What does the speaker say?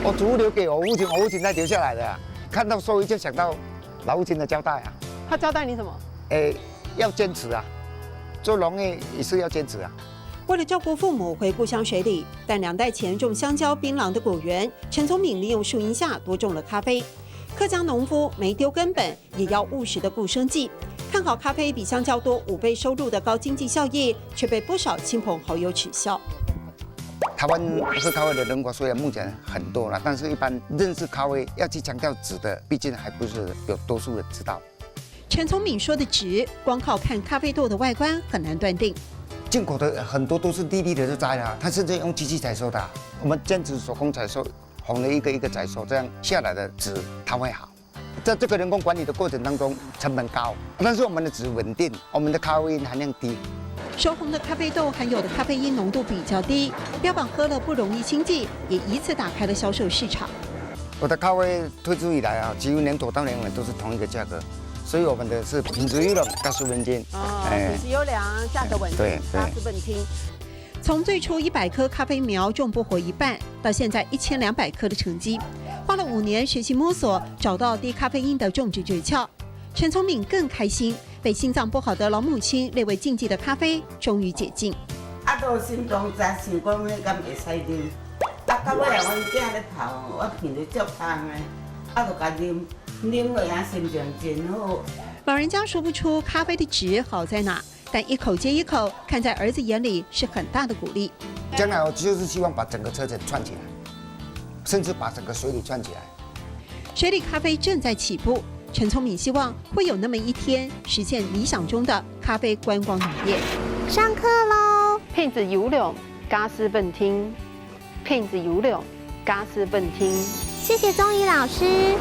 我祖父留给我父亲，我父亲才留下来的、啊。看到兽医就想到老父亲的交代啊。他交代你什么？要坚持啊，做农业也是要坚持啊。为了照顾父母回故乡水里，但2代前种香蕉、槟榔的果园，陈聪敏利用树荫下多种了咖啡。客家农夫没丢根本，也要务实的顾生计。看好咖啡比香蕉多5倍收入的高经济效益，却被不少亲朋好友取笑。台湾喝咖啡的人口虽然目前很多了，但是一般认识咖啡要去强调质的，毕竟还不是有多数人知道。陈聪敏说的质，光靠看咖啡豆的外观很难断定。进口的很多都是粒粒的就摘了，它甚至用机器采收的、啊。我们坚持手工采收，红了一个一个采收，这样下来的质它会好。在这个人工管理的过程当中，成本高，但是我们的质稳定，我们的咖啡因含量低。熟红的咖啡豆含有的咖啡因浓度比较低，标榜喝了不容易心悸，也以此打开了销售市场。我的咖啡推出以来啊，几乎年头到年尾都是同一个价格。所以我们的是品质优良，价值稳定。品质优良，价格稳定，价值稳定。从最初100棵咖啡苗种不活1半，到现在1200棵的成绩，花了5年学习摸索，找到低咖啡因的种植诀窍。陈聪敏更开心，被心脏不好的老母亲列为禁忌的咖啡终于解禁。都心脏杂，想讲迄敢会使啉，到尾来阮囝咧泡，我闻着足香的，就甲啉。啉落啊，心情真好。老人家说不出咖啡的质好在哪，但一口接一口，看在儿子眼里是很大的鼓励。将来我就是希望把整个车程串起来，甚至把整个水里串起来。水里咖啡正在起步，陈聪敏希望会有那么一天实现理想中的咖啡观光农业。上课喽！品质优良，价值稳定。品质优良，价值稳定。谢谢宗仪老师。